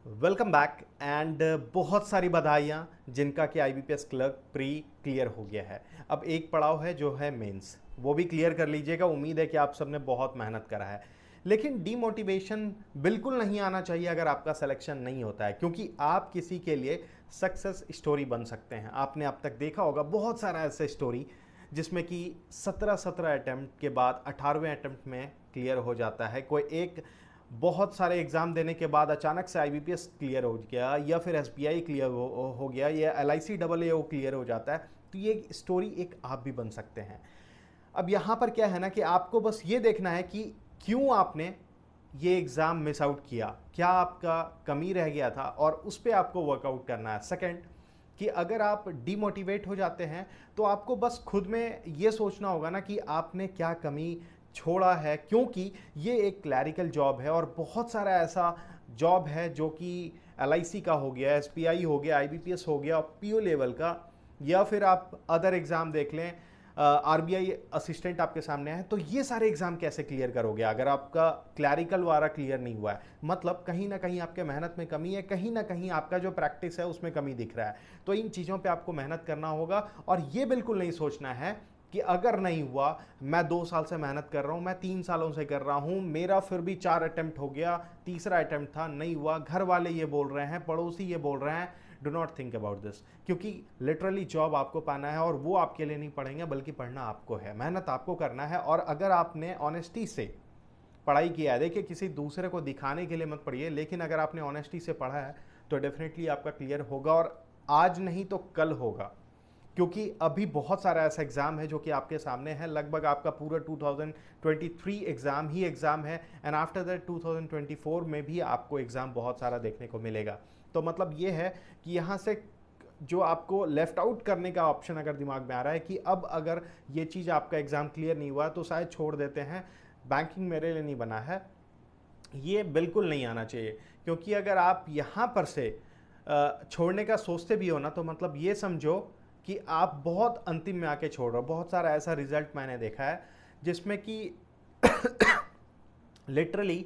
Welcome back and बहुत सारी बधाइयाँ जिनका कि आईबीपीएस क्लर्क प्री क्लियर हो गया है। अब एक पड़ाव है जो है मेंस, वो भी क्लियर कर लीजिएगा। उम्मीद है कि आप सबने बहुत मेहनत करा है, लेकिन डीमोटिवेशन बिल्कुल नहीं आना चाहिए अगर आपका सिलेक्शन नहीं होता है, क्योंकि आप किसी के लिए सक्सेस स्टोरी बन सकते हैं। आपने अब तक देखा होगा बहुत सारा ऐसे स्टोरी जिसमें कि 17 अटैम्प्ट के बाद 18वें अटैम्प्ट में क्लियर हो जाता है। कोई एक बहुत सारे एग्ज़ाम देने के बाद अचानक से आईबीपीएस क्लियर हो गया, या फिर एसबीआई क्लियर हो गया, या एलआईसी डबल ए क्लियर हो जाता है। तो ये स्टोरी एक आप भी बन सकते हैं। अब यहाँ पर क्या है ना कि आपको बस ये देखना है कि क्यों आपने ये एग्ज़ाम मिस आउट किया, क्या आपका कमी रह गया था, और उस पर आपको वर्कआउट करना है। सेकंड, कि अगर आप डीमोटिवेट हो जाते हैं तो आपको बस खुद में ये सोचना होगा ना कि आपने क्या कमी छोड़ा है, क्योंकि ये एक क्लैरिकल जॉब है और बहुत सारा ऐसा जॉब है जो कि एलआईसी का हो गया, एसपीआई हो गया, आईबीपीएस हो गया, पीओ लेवल का, या फिर आप अदर एग्ज़ाम देख लें, आरबीआई असिस्टेंट आपके सामने है। तो ये सारे एग्जाम कैसे क्लियर करोगे अगर आपका क्लैरिकल वाला क्लियर नहीं हुआ है? मतलब कहीं ना कहीं आपके मेहनत में कमी है, कहीं ना कहीं आपका जो प्रैक्टिस है उसमें कमी दिख रहा है। तो इन चीज़ों पे आपको मेहनत करना होगा, और ये बिल्कुल नहीं सोचना है कि अगर नहीं हुआ, मैं 2 साल से मेहनत कर रहा हूँ, मैं 3 सालों से कर रहा हूँ, मेरा फिर भी 4 अटेम्प्ट हो गया, तीसरा अटेम्प्ट था नहीं हुआ, घर वाले ये बोल रहे हैं, पड़ोसी ये बोल रहे हैं। Do not think about this, क्योंकि लिटरली जॉब आपको पाना है, और वो आपके लिए नहीं पढ़ेंगे बल्कि पढ़ना आपको है, मेहनत आपको करना है। और अगर आपने ऑनेस्टी से पढ़ाई किया है, देखिए किसी दूसरे को दिखाने के लिए मत पढ़िए, लेकिन अगर आपने ऑनेस्टी से पढ़ा है तो डेफिनेटली आपका क्लियर होगा, और आज नहीं तो कल होगा। क्योंकि अभी बहुत सारा ऐसा एग्ज़ाम है जो कि आपके सामने है। लगभग आपका पूरा 2023 एग्ज़ाम ही एग्ज़ाम है, एंड आफ्टर दैट 2024 में भी आपको एग्ज़ाम बहुत सारा देखने को मिलेगा। तो मतलब ये है कि यहाँ से जो आपको लेफ्ट आउट करने का ऑप्शन अगर दिमाग में आ रहा है कि अब अगर ये चीज़ आपका एग्ज़ाम क्लियर नहीं हुआ तो शायद छोड़ देते हैं, बैंकिंग मेरे लिए नहीं बना है, ये बिल्कुल नहीं आना चाहिए। क्योंकि अगर आप यहाँ पर से छोड़ने का सोचते भी हो ना, तो मतलब ये समझो कि आप बहुत अंतिम में आके छोड़ रहे हो। बहुत सारा ऐसा रिजल्ट मैंने देखा है जिसमें कि लिटरली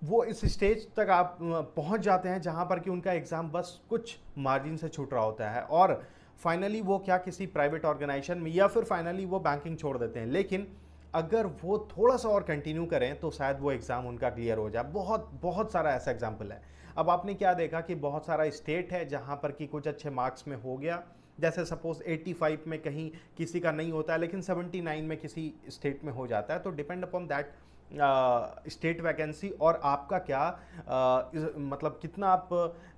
वो इस स्टेज तक आप पहुंच जाते हैं जहां पर कि उनका एग्ज़ाम बस कुछ मार्जिन से छूट रहा होता है, और फाइनली वो क्या किसी प्राइवेट ऑर्गेनाइजेशन में, या फिर फाइनली वो बैंकिंग छोड़ देते हैं। लेकिन अगर वो थोड़ा सा और कंटिन्यू करें तो शायद वो एग्ज़ाम उनका क्लियर हो जाए। बहुत बहुत सारा ऐसा एग्जाम्पल है। अब आपने क्या देखा कि बहुत सारा स्टेट है जहाँ पर कि कुछ अच्छे मार्क्स में हो गया, जैसे सपोज 85 में कहीं किसी का नहीं होता है, लेकिन 79 में किसी स्टेट में हो जाता है। तो depend upon that state vacancy, और आपका क्या मतलब कितना आप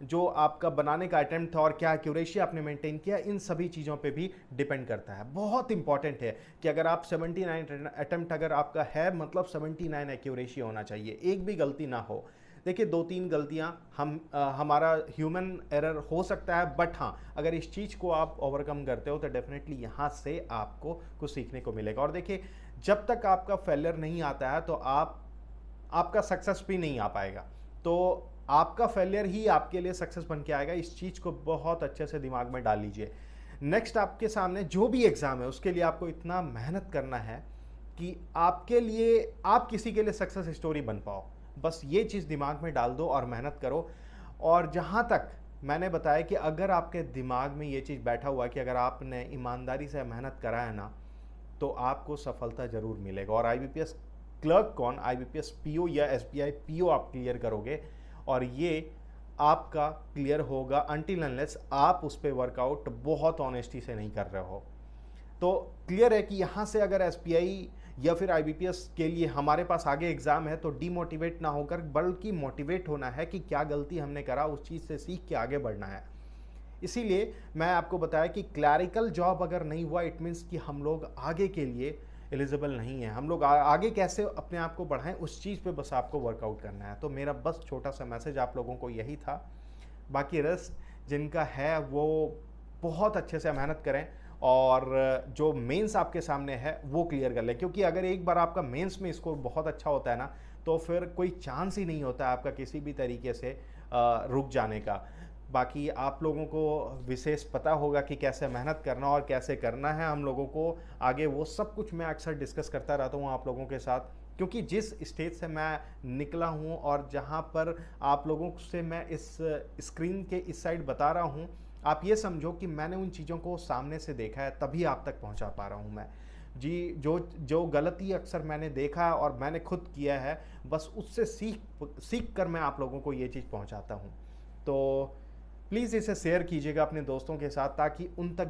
जो आपका बनाने का अटेम्प्ट था और क्या एक्यूरेसी आपने मेंटेन किया, इन सभी चीज़ों पे भी डिपेंड करता है। बहुत इंपॉर्टेंट है कि अगर आप 79 अटेम्प्ट अगर आपका है, मतलब 79 एक्यूरेसी होना चाहिए, एक भी गलती ना हो। देखिए 2-3 गलतियां हमारा ह्यूमन एरर हो सकता है, बट हाँ, अगर इस चीज़ को आप ओवरकम करते हो तो डेफिनेटली यहाँ से आपको कुछ सीखने को मिलेगा। और देखिए जब तक आपका फेलियर नहीं आता है तो आपका सक्सेस भी नहीं आ पाएगा। तो आपका फेलियर ही आपके लिए सक्सेस बन के आएगा। इस चीज़ को बहुत अच्छे से दिमाग में डाल लीजिए। नेक्स्ट आपके सामने जो भी एग्ज़ाम है उसके लिए आपको इतना मेहनत करना है कि आपके लिए, आप किसी के लिए सक्सेस स्टोरी बन पाओ। बस ये चीज़ दिमाग में डाल दो और मेहनत करो। और जहाँ तक मैंने बताया कि अगर आपके दिमाग में ये चीज़ बैठा हुआ है कि अगर आपने ईमानदारी से मेहनत करा है ना, तो आपको सफलता ज़रूर मिलेगा। और आईबीपीएस क्लर्क कौन, आईबीपीएस पीओ या एसबीआई पीओ आप क्लियर करोगे, और ये आपका क्लियर होगा अनटिल अनलेस आप उस पर वर्कआउट बहुत ऑनेस्टी से नहीं कर रहे हो। तो क्लियर है कि यहाँ से अगर एसबीआई या फिर आईबीपीएस के लिए हमारे पास आगे एग्ज़ाम है तो डीमोटिवेट ना होकर बल्कि मोटिवेट होना है कि क्या गलती हमने करा, उस चीज़ से सीख के आगे बढ़ना है। इसीलिए मैं आपको बताया कि क्लैरिकल जॉब अगर नहीं हुआ, इट मीन्स कि हम लोग आगे के लिए एलिजिबल नहीं है। हम लोग आगे कैसे अपने आप को बढ़ाएं, उस चीज़ पे बस आपको वर्कआउट करना है। तो मेरा बस छोटा सा मैसेज आप लोगों को यही था। बाकी रस जिनका है वो बहुत अच्छे से मेहनत करें, और जो मेंस आपके सामने है वो क्लियर कर लें। क्योंकि अगर एक बार आपका मेंस में स्कोर बहुत अच्छा होता है ना, तो फिर कोई चांस ही नहीं होता है आपका किसी भी तरीके से रुक जाने का। बाकी आप लोगों को विशेष पता होगा कि कैसे मेहनत करना और कैसे करना है हम लोगों को आगे, वो सब कुछ मैं अक्सर डिस्कस करता रहता हूँ आप लोगों के साथ। क्योंकि जिस स्टेज से मैं निकला हूँ और जहाँ पर आप लोगों से मैं इस स्क्रीन के इस साइड बता रहा हूँ, आप ये समझो कि मैंने उन चीज़ों को सामने से देखा है, तभी आप तक पहुँचा पा रहा हूँ मैं। जी, जो जो गलती अक्सर मैंने देखा और मैंने खुद किया है, बस उससे सीख कर मैं आप लोगों को ये चीज़ पहुँचाता हूँ। तो प्लीज़ इसे शेयर कीजिएगा अपने दोस्तों के साथ, ताकि उन तक